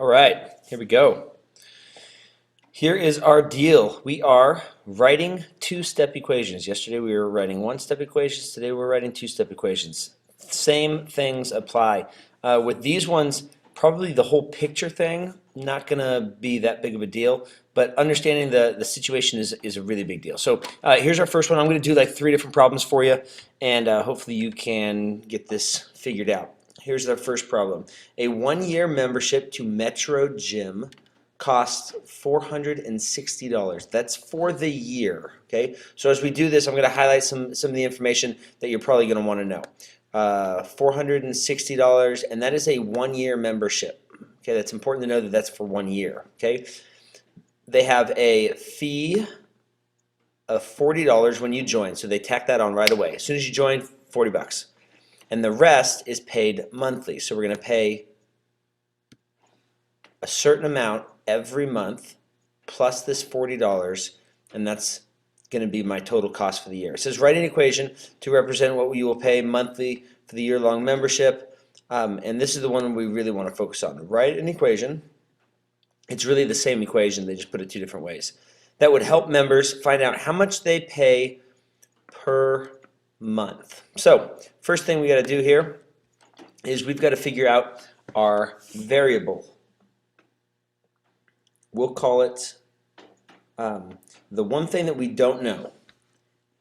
All right, here we go. Here is our deal. We are writing two-step equations. Yesterday we were writing one-step equations. Today we're writing two-step equations. Same things apply. With these ones, probably the whole picture thing, not going to be that big of a deal, but understanding the situation is a really big deal. So here's our first one. I'm going to do like 3 different problems for you, and hopefully you can get this figured out. Here's our first problem. A 1-year membership to Metro Gym costs $460. That's for the year. Okay. So as we do this, I'm going to highlight some of the information that you're probably going to want to know. $460, and that is a 1-year membership. Okay, that's important to know that that's for 1 year. Okay. They have a fee of $40 when you join, so they tack that on right away. As soon as you join, 40 bucks. And the rest is paid monthly. So we're going to pay a certain amount every month plus this $40, and that's going to be my total cost for the year. It says write an equation to represent what you will pay monthly for the year-long membership, and this is the one we really want to focus on. Write an equation. It's really the same equation, they just put it 2 different ways. That would help members find out how much they pay per month. So first thing we got to do here is we've got to figure out our variable. We'll call it the one thing that we don't know.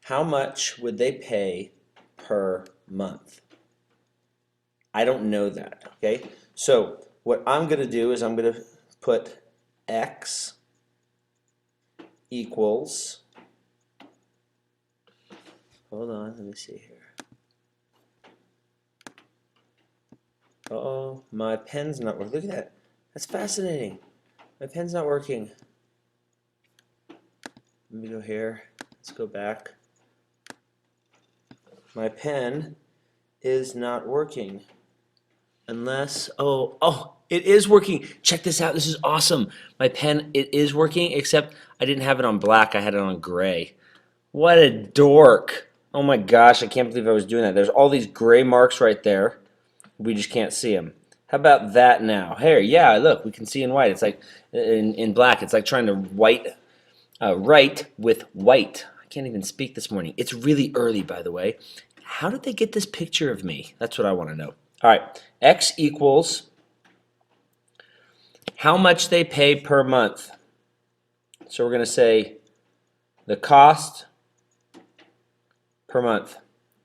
How much would they pay per month? I don't know that, okay? So what I'm going to do is I'm going to put x equals, hold on, let me see here. Uh-oh, my pen's not working. Look at that. That's fascinating. My pen's not working. Let me go here. Let's go back. My pen is not working. Unless, oh, it is working. Check this out. This is awesome. My pen, it is working, except I didn't have it on black. I had it on gray. What a dork. Oh my gosh, I can't believe I was doing that. There's all these gray marks right there. We just can't see them. How about that now? Here, yeah, look, we can see in white. It's like in black. It's like trying to write with white. I can't even speak this morning. It's really early, by the way. How did they get this picture of me? That's what I want to know. All right, x equals how much they pay per month. So we're going to say the cost per month.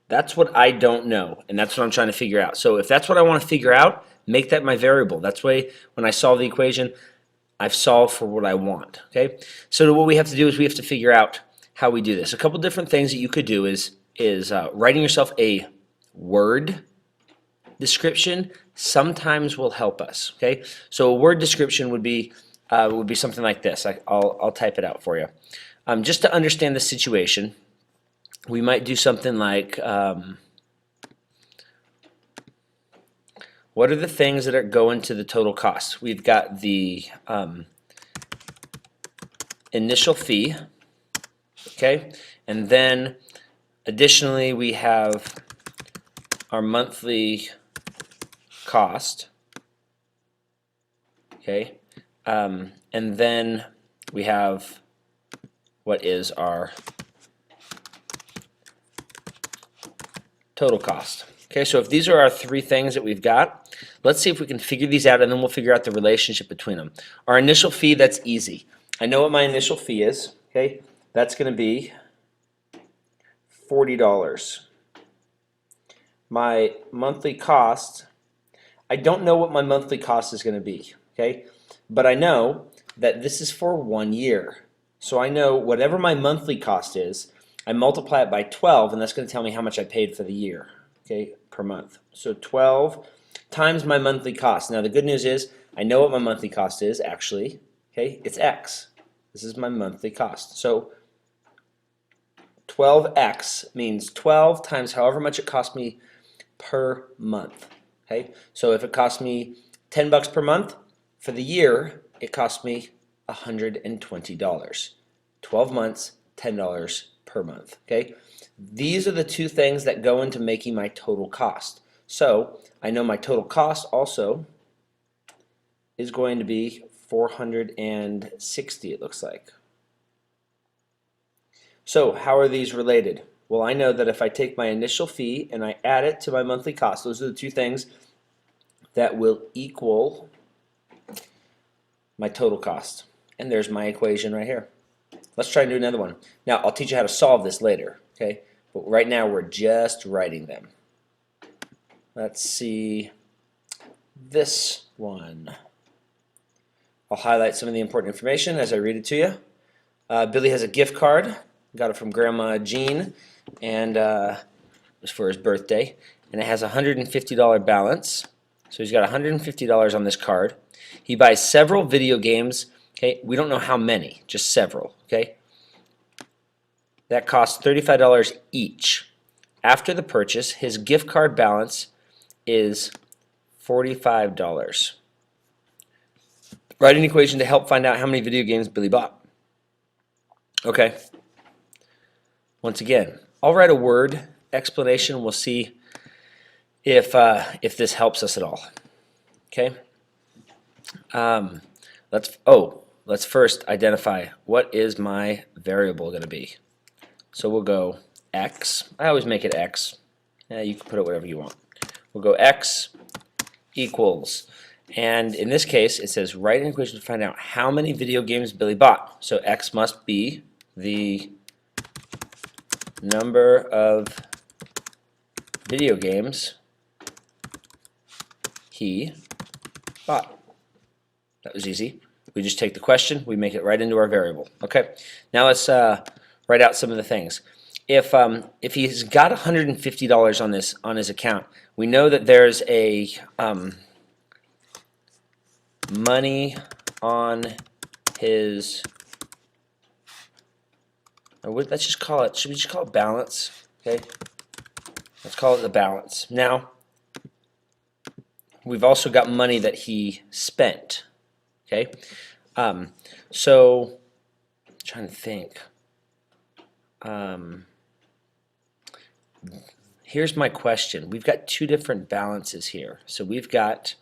That's what I don't know, and that's what I'm trying to figure out. So if that's what I want to figure out, make that my variable. That's why when I solve the equation, I've solved for what I want. Okay. So what we have to do is we have to figure out how we do this. A couple different things that you could do is writing yourself a word description sometimes will help us. Okay. So a word description would be something like this. I'll type it out for you. Just to understand the situation, we might do something like, what are the things that are going to the total cost? We've got the initial fee, okay, and then additionally we have our monthly cost, okay, and then we have what is our total cost. Okay, so if these are our 3 things that we've got, let's see if we can figure these out, and then we'll figure out the relationship between them. Our initial fee, that's easy. I know what my initial fee is. Okay, that's going to be $40. My monthly cost, I don't know what my monthly cost is going to be. Okay, but I know that this is for 1 year. So I know whatever my monthly cost is, I multiply it by 12, and that's going to tell me how much I paid for the year. Okay, per month. So 12 times my monthly cost. Now the good news is I know what my monthly cost is actually. Okay, it's X. This is my monthly cost. So 12X means 12 times however much it cost me per month. Okay, so if it cost me 10 bucks per month, for the year it cost me $120. 12 months, $10 per month. Okay. These are the 2 things that go into making my total cost. So I know my total cost also is going to be 460, it looks like. So how are these related? Well, I know that if I take my initial fee and I add it to my monthly cost, those are the two things that will equal my total cost. And there's my equation right here. Let's try and do another one. Now, I'll teach you how to solve this later, okay? But right now, we're just writing them. Let's see this one. I'll highlight some of the important information as I read it to you. Billy has a gift card. Got it from Grandma Jean, and it was for his birthday. And it has a $150 balance. So he's got $150 on this card. He buys several video games. Okay, we don't know how many, just several. Okay, that costs $35 each. After the purchase, his gift card balance is $45. Write an equation to help find out how many video games Billy bought. Okay. Once again, I'll write a word explanation. We'll see if this helps us at all. Okay. Let's first identify what is my variable going to be. So we'll go x. I always make it x. You can put it whatever you want. We'll go x equals, and in this case it says write an equation to find out how many video games Billy bought. So x must be the number of video games he bought. That was easy. We just take the question, we make it right into our variable. Okay, now let's write out some of the things. If he's got $150 on his account, we know that there's a money on his. Let's just call it. Should we just call it balance? Okay, let's call it the balance. Now we've also got money that he spent. Okay, so I'm trying to think. Here's my question. We've got two different balances here. So we've got,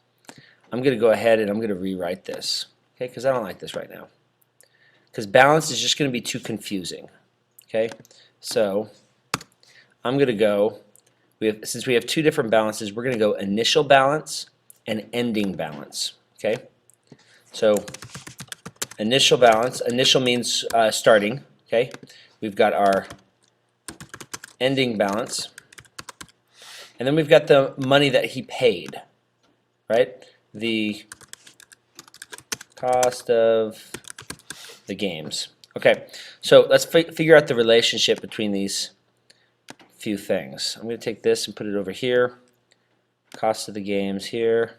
I'm going to go ahead and I'm going to rewrite this, okay, because I don't like this right now. Because balance is just going to be too confusing. Okay, so I'm going to go, since we have two different balances, we're going to go initial balance and ending balance. Okay, so initial balance, initial means starting. Okay, we've got our ending balance, and then we've got the money that he paid, right? The cost of the games. Okay, so let's figure out the relationship between these few things. I'm going to take this and put it over here, cost of the games here,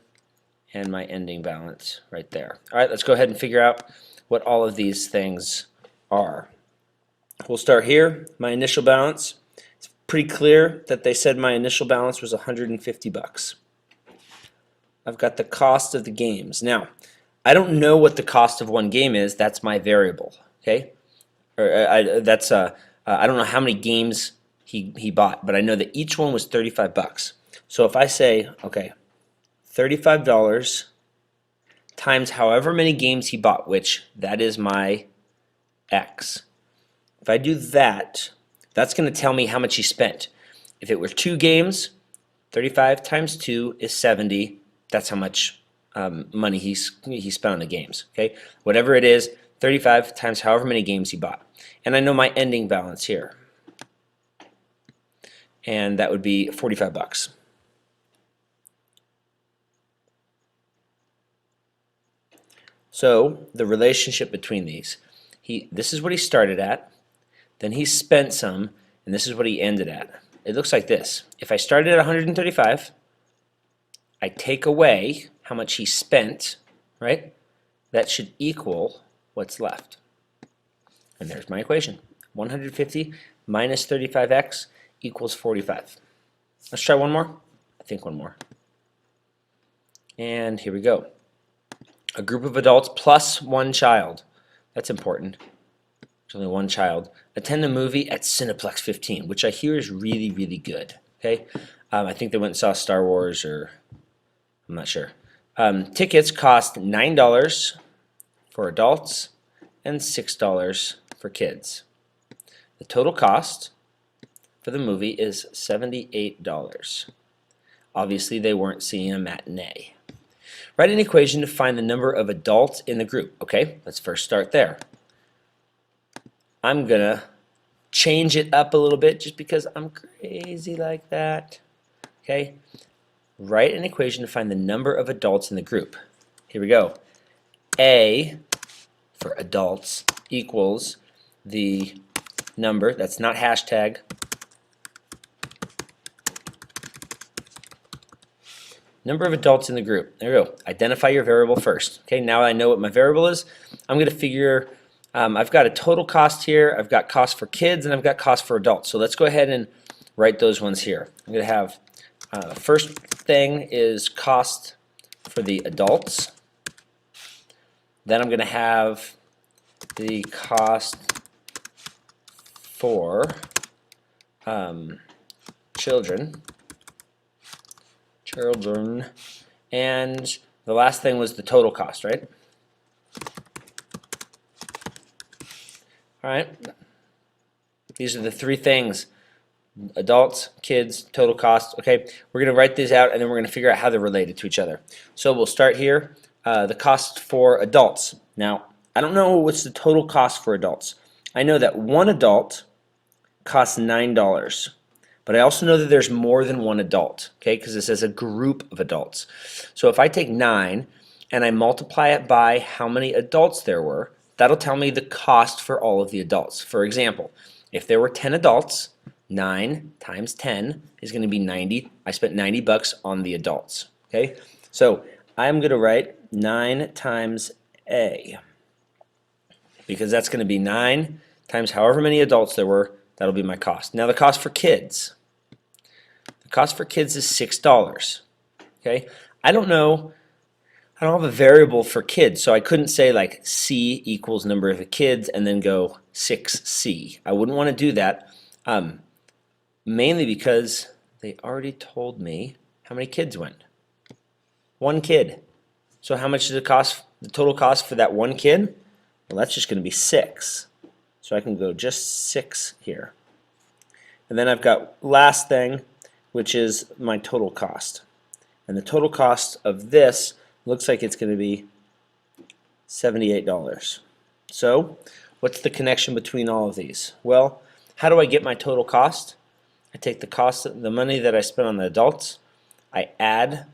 and my ending balance right there. All right, let's go ahead and figure out what all of these things are. We'll start here, my initial balance. It's pretty clear that they said my initial balance was $150. I've got the cost of the games. Now, I don't know what the cost of one game is. That's my variable. Okay, I don't know how many games he bought, but I know that each one was $35. So if I say, okay, $35 times however many games he bought, which that is my X. If I do that, that's going to tell me how much he spent. If it were 2 games, 35 times 2 is 70. That's how much money he spent on the games. Okay, whatever it is, 35 times however many games he bought. And I know my ending balance here. And that would be $45. So the relationship between these, this is what he started at, then he spent some, and this is what he ended at. It looks like this. If I started at 135, I take away how much he spent, right? That should equal what's left. And there's my equation. 150 minus 35x equals 45. Let's try one more. I think one more. And here we go. A group of adults plus one child. That's important. There's only one child. Attend a movie at Cineplex 15, which I hear is really, really good. Okay, I think they went and saw Star Wars, or I'm not sure. Tickets cost $9 for adults and $6 for kids. The total cost for the movie is $78. Obviously, they weren't seeing a matinee. Write an equation to find the number of adults in the group. Okay, let's first start there. I'm gonna change it up a little bit just because I'm crazy like that. Okay, write an equation to find the number of adults in the group. Here we go. A for adults equals the number, that's not hashtag, number of adults in the group. There we go. Identify your variable first. Okay, now I know what my variable is. I'm going to figure, I've got a total cost here, I've got cost for kids, and I've got cost for adults. So let's go ahead and write those ones here. I'm going to have, first thing is cost for the adults. Then I'm going to have the cost for children, and the last thing was the total cost, right? All right, these are the three things: adults, kids, total cost. Okay, we're going to write these out and then we're going to figure out how they're related to each other. So we'll start here, the cost for adults. Now, I don't know what's the total cost for adults. I know that one adult costs $9. But I also know that there's more than one adult, okay, because it says a group of adults. So if I take 9 and I multiply it by how many adults there were, that'll tell me the cost for all of the adults. For example, if there were 10 adults, 9 times 10 is going to be 90. I spent $90 on the adults, okay? So I'm going to write 9 times A, because that's going to be 9 times however many adults there were. That'll be my cost. Now the cost for kids. The cost for kids is $6. Okay, I don't have a variable for kids, so I couldn't say like C equals number of the kids and then go 6C. I wouldn't want to do that, mainly because they already told me how many kids went. One kid. So how much is it cost? The total cost for that one kid? Well, that's just going to be 6. So I can go just 6 here. And then I've got last thing, which is my total cost. And the total cost of this looks like it's going to be $78. So what's the connection between all of these? Well, how do I get my total cost? I take the cost, the money that I spent on the adults, I add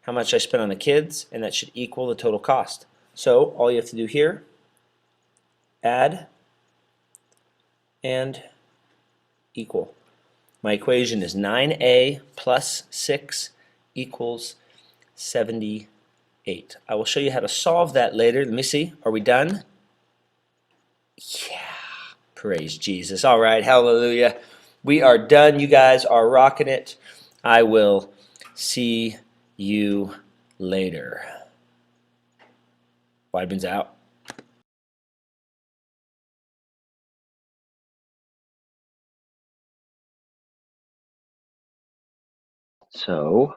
how much I spent on the kids, and that should equal the total cost. So all you have to do here, add and equal. My equation is 9a plus 6 equals 78. I will show you how to solve that later. Let me see. Are we done? Yeah. Praise Jesus. All right. Hallelujah. We are done. You guys are rocking it. I will see you later. Weidmann's out. So,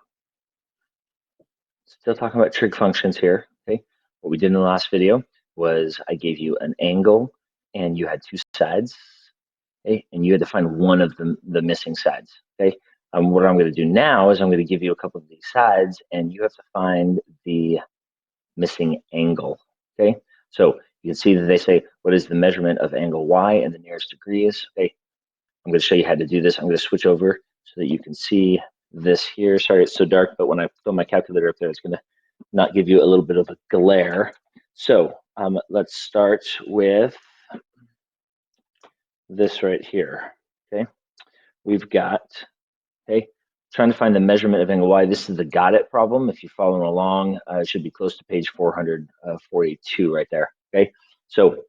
still talking about trig functions here. Okay, what we did in the last video was I gave you an angle and you had two sides. Okay, and you had to find one of the missing sides. Okay, what I'm going to do now is I'm going to give you a couple of these sides and you have to find the missing angle. Okay, so you can see that they say what is the measurement of angle y and the nearest degree is. Okay, I'm going to show you how to do this. I'm going to switch over so that you can see this here. Sorry it's so dark, but when I throw my calculator up there, it's going to not give you a little bit of a glare. So let's start with this right here. Okay, we've got, okay, trying to find the measurement of angle y. This is the got it problem. If you're following along, it should be close to page 442 right there. Okay, so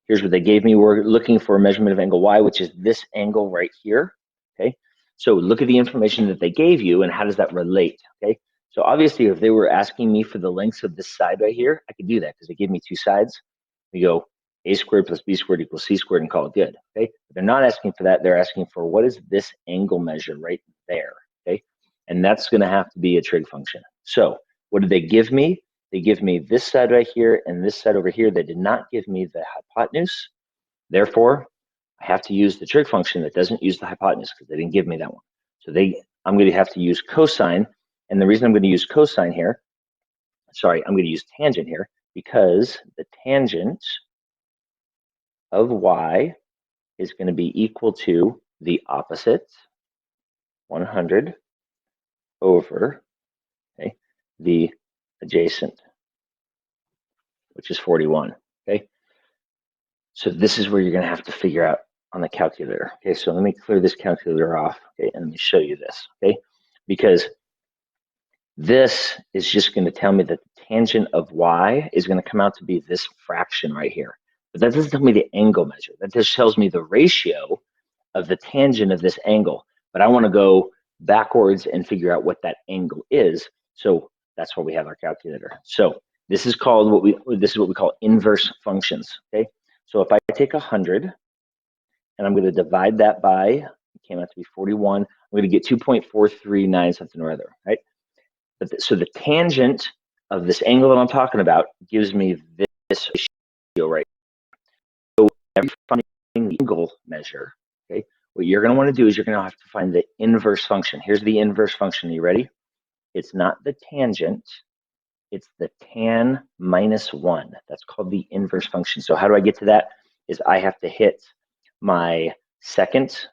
here's what they gave me. We're looking for a measurement of angle y, which is this angle right here. Okay, so look at the information that they gave you and how does that relate. Okay, so obviously if they were asking me for the lengths of this side right here, I could do that because they gave me two sides. We go a squared plus b squared equals c squared and call it good. Okay, but they're not asking for that. They're asking for what is this angle measure right there. Okay, and that's going to have to be a trig function. So What did they give me? They give me this side right here and this side over here. They did not give me the hypotenuse. Therefore, I have to use the trig function that doesn't use the hypotenuse because they didn't give me that one. So I'm going to have to use cosine. And the reason I'm going to use cosine here, sorry, I'm going to use tangent here because the tangent of y is going to be equal to the opposite, 100, over, okay, the adjacent, which is 41, okay? So this is where you're going to have to figure out on the calculator. Okay, so let me clear this calculator off, okay, and let me show you this, okay? Because this is just going to tell me that the tangent of y is going to come out to be this fraction right here. But that doesn't tell me the angle measure. That just tells me the ratio of the tangent of this angle. But I want to go backwards and figure out what that angle is. So that's why we have our calculator. So this is called what we call inverse functions. Okay. So if I take 100 and I'm going to divide that by, it came out to be 41, I'm going to get 2.439 something or other, right? So the tangent of this angle that I'm talking about gives me this ratio right. So every finding the angle measure, okay, what you're going to want to do is you're going to have to find the inverse function. Here's the inverse function. Are you ready? It's not the tangent. It's the tan minus 1. That's called the inverse function. So how do I get to that? Is I have to hit my second.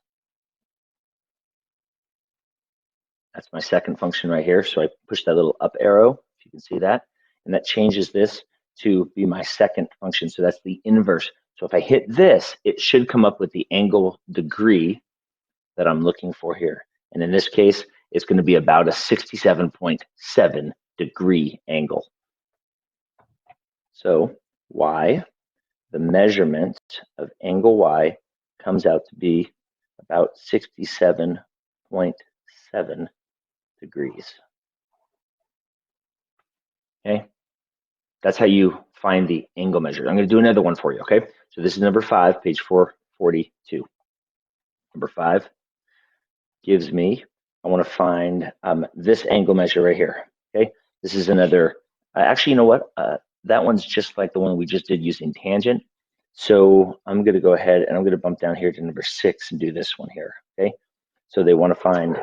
That's my second function right here. So I push that little up arrow, if you can see that. And that changes this to be my second function. So that's the inverse. So if I hit this, it should come up with the angle degree that I'm looking for here. And in this case, it's going to be about a 67.7 degree angle. So y, the measurement of angle y, comes out to be about 67.7 degrees. Okay, that's how you find the angle measure. I'm going to do another one for you. Okay, so this is number 5, page 442. Number 5 gives me, I want to find this angle measure right here. Okay, this is another, actually, you know what? That one's just like the one we just did using tangent. So I'm going to go ahead and I'm going to bump down here to number 6 and do this one here. Okay, so they want to find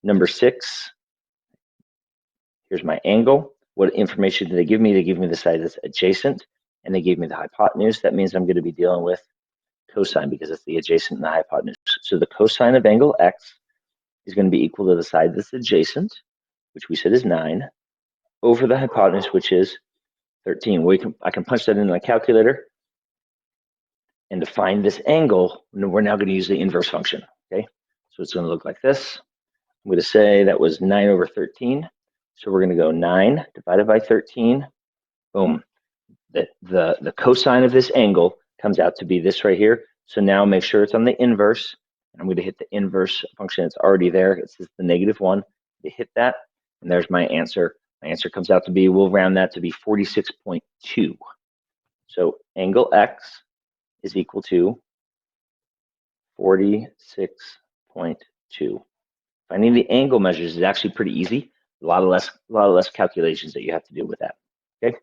number 6. Here's my angle. What information did they give me? They give me the side that's adjacent, and they gave me the hypotenuse. That means I'm going to be dealing with cosine because it's the adjacent and the hypotenuse. So the cosine of angle x is going to be equal to the side that's adjacent, which we said is 9, over the hypotenuse, which is 13. I can punch that into my calculator, and to find this angle, we're now going to use the inverse function. Okay, so it's going to look like this. I'm going to say that was 9 over 13. So we're going to go 9 divided by 13. Boom. The cosine of this angle comes out to be this right here. So now make sure it's on the inverse. I'm going to hit the inverse function. It's already there. It says the -1. They hit that, and there's my answer. My answer comes out to be, we'll round that to be 46.2. So angle x is equal to 46.2. Finding the angle measures is actually pretty easy. A lot of less calculations that you have to do with that. Okay,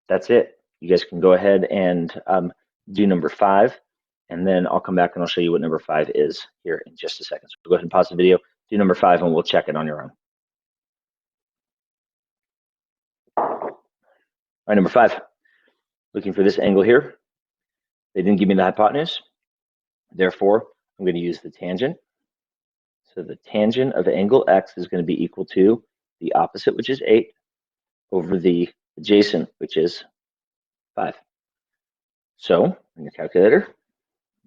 that's it. You guys can go ahead and do number 5, and then I'll come back and I'll show you what number 5 is here in just a second. So go ahead and pause the video, do number 5, and we'll check it on your own. All right, number 5. Looking for this angle here. They didn't give me the hypotenuse. Therefore, I'm going to use the tangent. So the tangent of angle x is going to be equal to the opposite, which is 8, over the adjacent, which is 5. So in your calculator,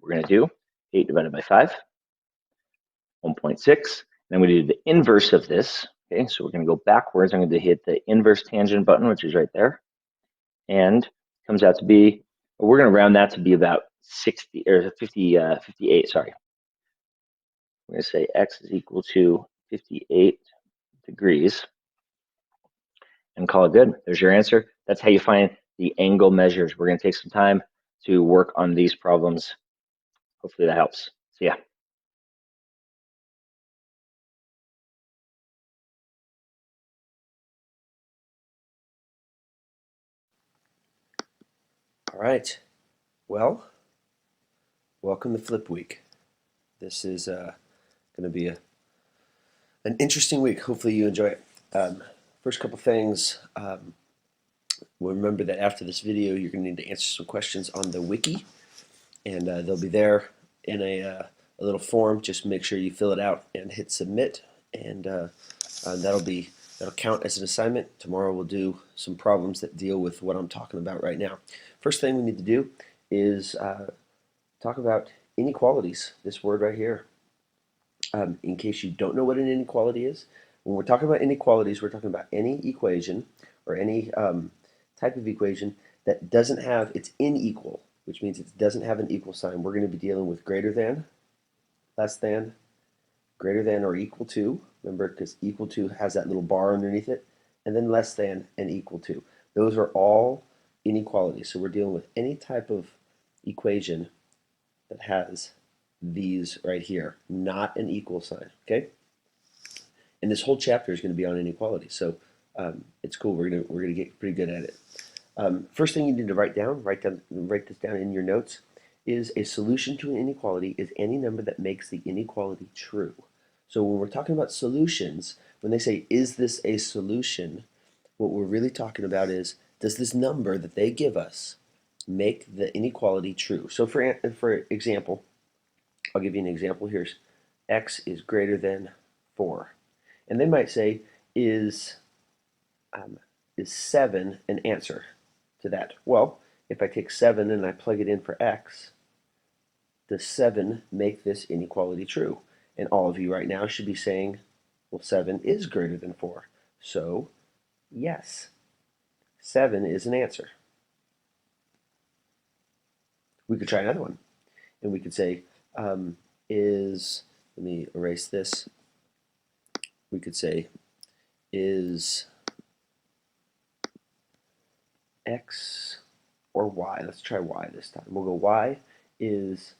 we're going to do 8 divided by 5, 1.6. And I'm going to do the inverse of this. Okay, so we're going to go backwards. I'm going to hit the inverse tangent button, which is right there. And comes out to be, we're going to round that to be about 60 or 50, 58, sorry. We're going to say x is equal to 58 degrees and call it good. There's your answer. That's how you find the angle measures. We're going to take some time to work on these problems. Hopefully that helps. See ya. All right. Well, welcome to Flip Week. This is going to be an interesting week. Hopefully you enjoy it. First couple things. Remember that after this video, you're going to need to answer some questions on the wiki, and they'll be there in a little form. Just make sure you fill it out and hit submit, and that'll count as an assignment. Tomorrow we'll do some problems that deal with what I'm talking about right now. First thing we need to do is talk about inequalities, this word right here. In case you don't know what an inequality is, when we're talking about inequalities, we're talking about any equation or any type of equation that doesn't have, it's unequal, which means it doesn't have an equal sign. We're going to be dealing with greater than, less than, greater than or equal to, remember, because equal to has that little bar underneath it, and then less than and equal to. Those are all inequalities. So we're dealing with any type of equation that has these right here, not an equal sign, okay? And this whole chapter is going to be on inequality, so it's cool. We're gonna get pretty good at it. First thing you need to write this down in your notes, is a solution to an inequality is any number that makes the inequality true. So when we're talking about solutions, when they say, is this a solution, what we're really talking about is, does this number that they give us make the inequality true? So for example, I'll give you an example. Here's x is greater than 4. And they might say, is 7 an answer to that? Well, if I take 7 and I plug it in for x, does 7 make this inequality true? And all of you right now should be saying, well, 7 is greater than 4. So, yes, 7 is an answer. We could try another one. And we could say, let me erase this. We could say, is x or y? Let's try y this time. We'll go y is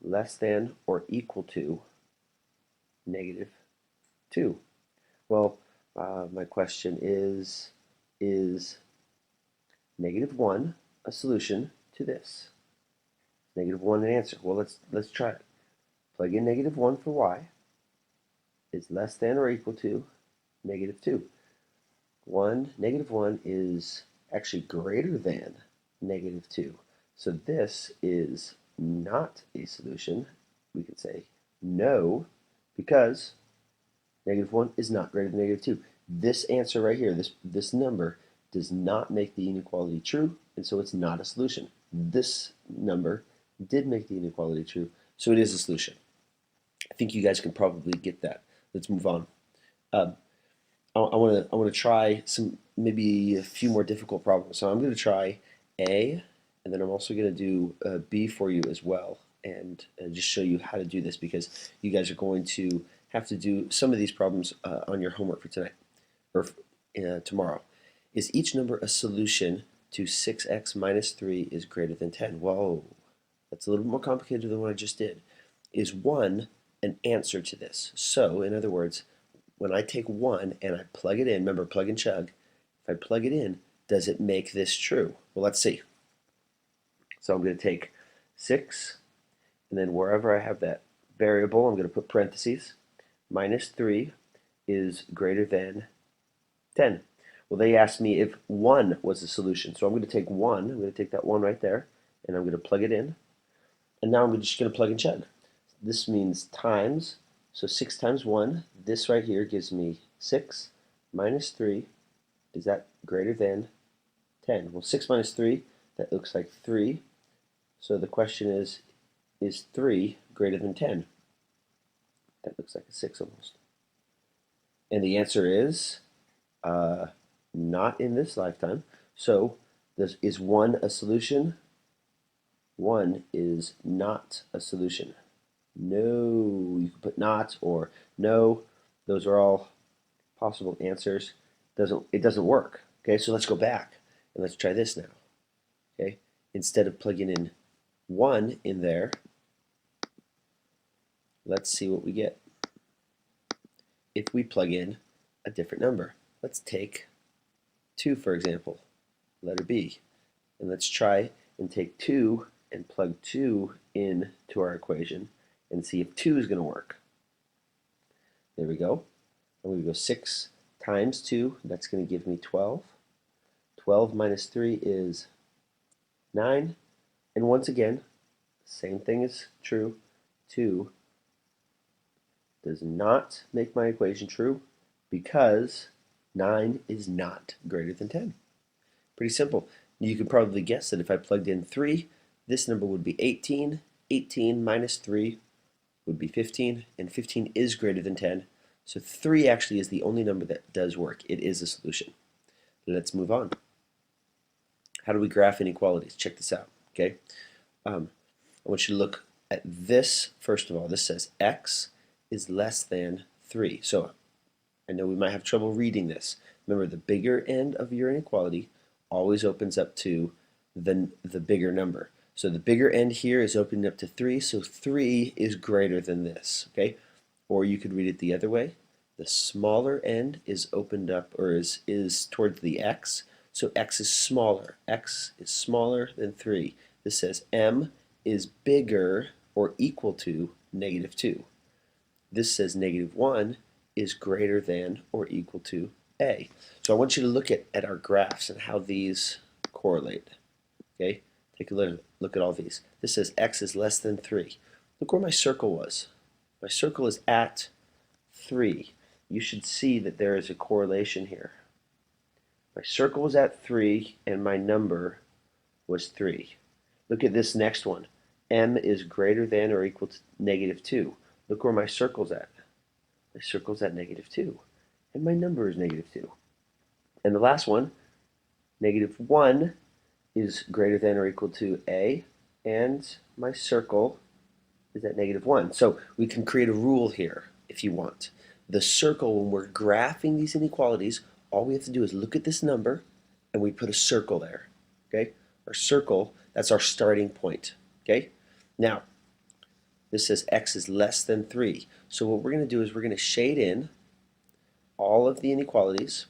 less than or equal to -2. Well, my question is -1 a solution to this? -1 an answer? Well, let's try it. Plug in -1 for y is less than or equal to -2. -1 is actually greater than -2. So this is not a solution. We could say no, because -1 is not greater than -2. This answer right here, this number, does not make the inequality true, and so it's not a solution. This number did make the inequality true, so it is a solution. I think you guys can probably get that. Let's move on. I want to try maybe a few more difficult problems. So I'm going to try A, and then I'm also going to do B for you as well, and just show you how to do this, because you guys are going to have to do some of these problems on your homework for tonight or tomorrow. Is each number a solution to 6x minus 3 is greater than 10? Whoa, that's a little bit more complicated than what I just did. Is 1 an answer to this? So, in other words, when I take 1 and I plug it in, remember plug and chug, if I plug it in, does it make this true? Well, let's see. So I'm going to take 6, and then wherever I have that variable, I'm going to put parentheses. Minus 3 is greater than 10. Well, they asked me if 1 was the solution. So I'm going to take 1, I'm going to take that 1 right there, and I'm going to plug it in. And now I'm just going to plug and chug. This means times. So 6 times 1, this right here gives me 6 minus 3. Is that greater than 10? Well, 6 minus 3, that looks like 3. So the question is 3 greater than 10? That looks like a 6 almost. And the answer is not in this lifetime. So is 1 a solution? 1 is not a solution. No, you can put not or no. Those are all possible answers. It doesn't work. Okay, so let's go back and let's try this now. Okay, instead of plugging in 1 in there, let's see what we get. If we plug in a different number, let's take 2 for example, letter B. And let's try and take 2 and plug 2 in to our equation and see if 2 is going to work. There we go. And we go 6 times 2, that's going to give me 12. 12 minus 3 is 9. And once again, same thing is true. 2 does not make my equation true because 9 is not greater than 10. Pretty simple. You could probably guess that if I plugged in 3, this number would be 18. 18 minus 3 would be 15, and 15 is greater than 10. So 3 actually is the only number that does work. It is a solution. Let's move on. How do we graph inequalities? Check this out. Okay, I want you to look at this first of all. This says x is less than 3. So I know we might have trouble reading this. Remember, the bigger end of your inequality always opens up to the bigger number. So the bigger end here is opening up to 3, so 3 is greater than this, okay? Or you could read it the other way. The smaller end is opened up, or is towards the x, so x is smaller. X is smaller than 3. This says m is bigger or equal to -2. This says -1 is greater than or equal to a. So I want you to look at our graphs and how these correlate. Okay, take a look at all these. This says x is less than 3. Look where my circle was. My circle is at 3. You should see that there is a correlation here. My circle was at 3 and my number was 3. Look at this next one. M is greater than or equal to -2. Look where my circle's at. My circle's at -2. And my number is -2. And the last one, -1 is greater than or equal to a, and my circle is at -1. So we can create a rule here if you want. The circle, when we're graphing these inequalities, all we have to do is look at this number and we put a circle there. Okay? Our circle, that's our starting point. Okay? Now, this says x is less than 3. So what we're going to do is we're going to shade in all of the inequalities.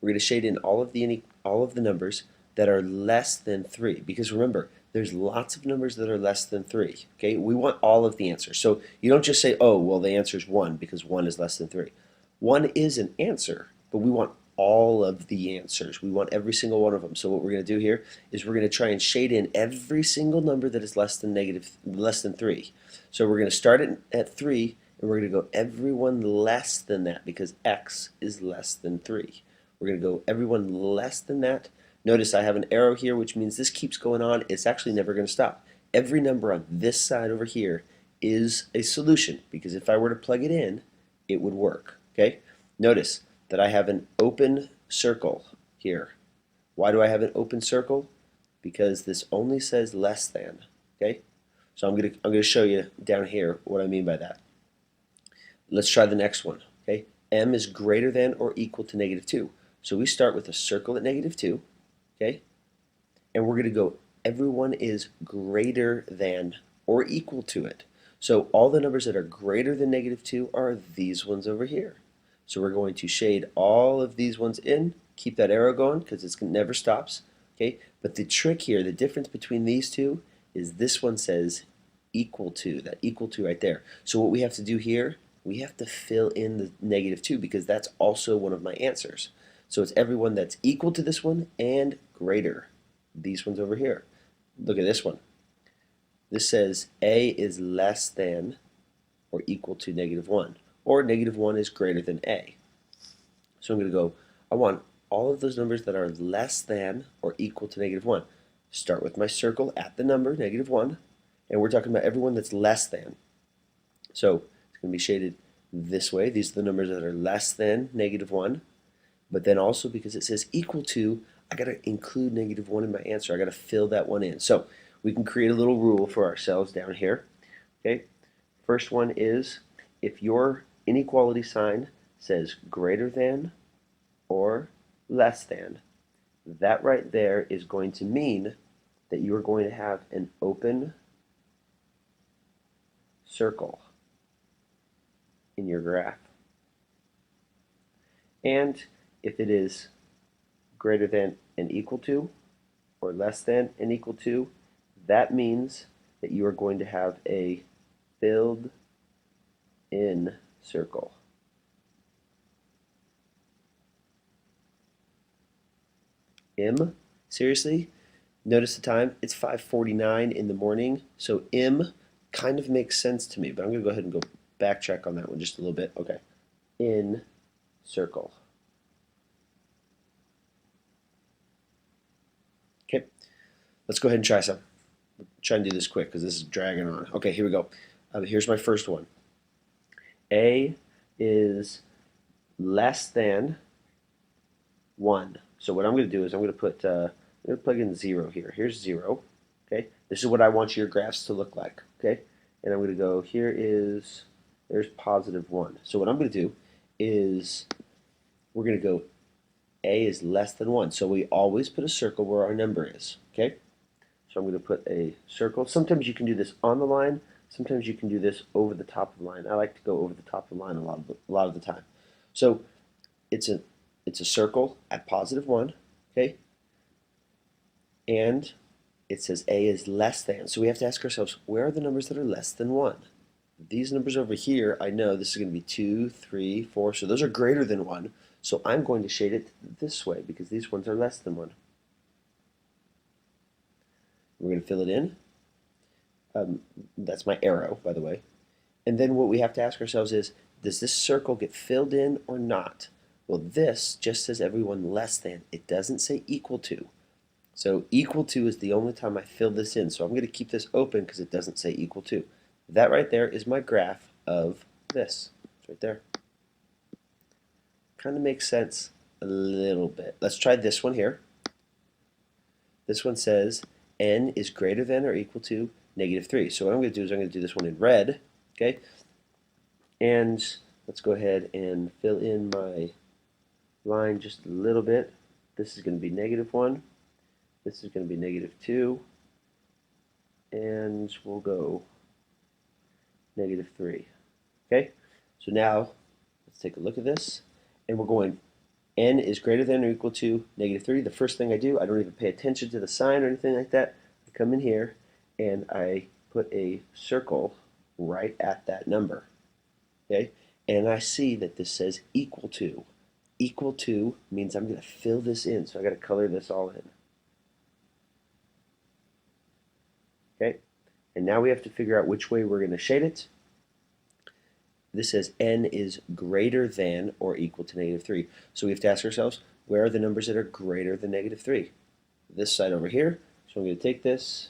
We're going to shade in all of the numbers that are less than 3. Because remember, there's lots of numbers that are less than 3. Okay? We want all of the answers. So you don't just say, oh, well, the answer is 1 because 1 is less than 3. 1 is an answer, but we want all of the answers. We want every single one of them. So what we're going to do here is we're going to try and shade in every single number that is less than 3. So we're going to start at 3, and we're going to go everyone less than that because x is less than 3. We're going to go everyone less than that. Notice I have an arrow here, which means this keeps going on. It's actually never going to stop. Every number on this side over here is a solution because if I were to plug it in, it would work. Okay? Notice that I have an open circle here. Why do I have an open circle? Because this only says less than. Okay? So I'm gonna show you down here what I mean by that. Let's try the next one. Okay? M is greater than or equal to -2. So we start with a circle at -2. Okay? And we're gonna go everyone is greater than or equal to it. So all the numbers that are greater than -2 are these ones over here. So we're going to shade all of these ones in, keep that arrow going because it never stops. Okay, but the trick here, the difference between these two is this one says equal to, that equal to right there. So what we have to do here, we have to fill in the -2 because that's also one of my answers. So it's everyone that's equal to this one and greater. These ones over here. Look at this one. This says A is less than or equal to -1. Or -1 is greater than a. So I'm going to go, I want all of those numbers that are less than or equal to -1. Start with my circle at the number, -1, and we're talking about everyone that's less than. So it's going to be shaded this way. These are the numbers that are less than -1, but then also because it says equal to, I got to include -1 in my answer. I got to fill that one in. So we can create a little rule for ourselves down here. Okay, first one is if your inequality sign says greater than or less than, that right there is going to mean that you are going to have an open circle in your graph. And if it is greater than, and equal to, or less than and equal to, that means that you are going to have a filled in circle. M, seriously? Notice the time, it's 5:49 in the morning, so M kind of makes sense to me, but I'm going to go ahead and go backtrack on that one just a little bit. Okay, in circle. Okay, let's go ahead and try some. Try and do this quick because this is dragging on. Okay, here we go. Here's my first one. A is less than 1. So what I'm going to do is I'm going to plug in 0 here. Here's 0. Okay, this is what I want your graphs to look like. Okay, and I'm going to go there's positive 1. So what I'm going to do is we're going to go A is less than 1. So we always put a circle where our number is. Okay, so I'm going to put a circle. Sometimes you can do this on the line. Sometimes you can do this over the top of the line. I like to go over the top of the line a lot of the time. So it's a circle at positive 1, okay? And it says A is less than. So we have to ask ourselves, where are the numbers that are less than 1? These numbers over here, I know this is going to be 2, 3, 4. So those are greater than 1. So I'm going to shade it this way because these ones are less than 1. We're going to fill it in. That's my arrow, by the way. And then what we have to ask ourselves is, does this circle get filled in or not? Well, this just says everyone less than. It doesn't say equal to. So equal to is the only time I fill this in. So I'm going to keep this open because it doesn't say equal to. That right there is my graph of this. It's right there. Kind of makes sense a little bit. Let's try this one here. This one says n is greater than or equal to -3. So what I'm going to do is I'm going to do this one in red. Okay. And let's go ahead and fill in my line just a little bit. This is going to be -1. This is going to be -2. And we'll go -3. Okay? So now let's take a look at this. And we're going n is greater than or equal to -3. The first thing I do, I don't even pay attention to the sign or anything like that. I come in here and I put a circle right at that number. Okay? And I see that this says equal to. Equal to means I'm going to fill this in, so I got to color this all in. Okay? And now we have to figure out which way we're going to shade it. This says n is greater than or equal to -3. So we have to ask ourselves, where are the numbers that are greater than -3? This side over here. So I'm going to take this,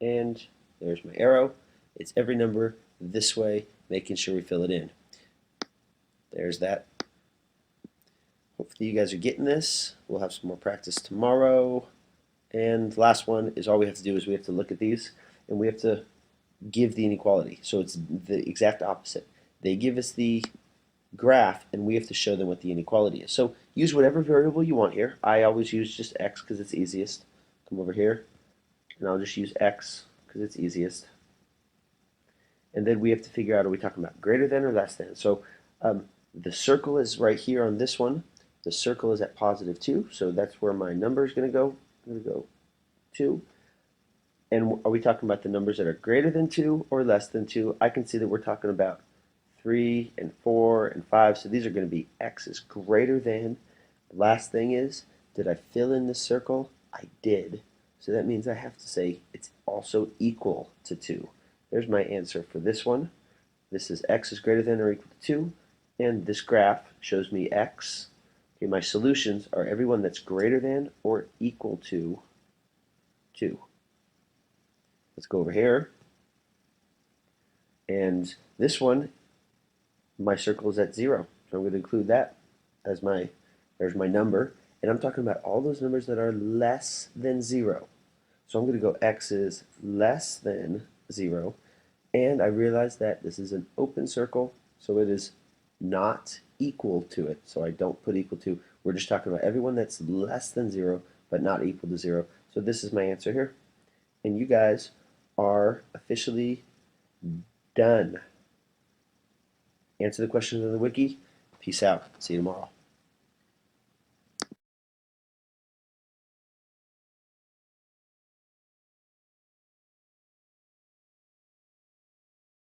and there's my arrow. It's every number this way, making sure we fill it in. There's that. Hopefully you guys are getting this. We'll have some more practice tomorrow. And last one is all we have to do is we have to look at these and we have to give the inequality. So it's the exact opposite. They give us the graph and we have to show them what the inequality is. So use whatever variable you want here. I always use just x because it's easiest. Come over here and I'll just use x because it's easiest. And then we have to figure out, are we talking about greater than or less than? So the circle is right here on this one. The circle is at +2, so that's where my number is going to go. I'm going to go 2. And are we talking about the numbers that are greater than 2 or less than 2? I can see that we're talking about 3 and 4 and 5, so these are going to be x is greater than. The last thing is, did I fill in this circle? I did. So that means I have to say it's also equal to 2. There's my answer for this one. This is x is greater than or equal to 2, and this graph shows me x. Okay, my solutions are everyone that's greater than or equal to 2. Let's go over here. And this one, my circle is at 0. So I'm going to include that as there's my number. And I'm talking about all those numbers that are less than 0. So I'm going to go x is less than 0. And I realize that this is an open circle, so it is not equal to it. So I don't put equal to. We're just talking about everyone that's less than 0, but not equal to 0. So this is my answer here. And you guys are officially done. Answer the questions in the wiki. Peace out. See you tomorrow.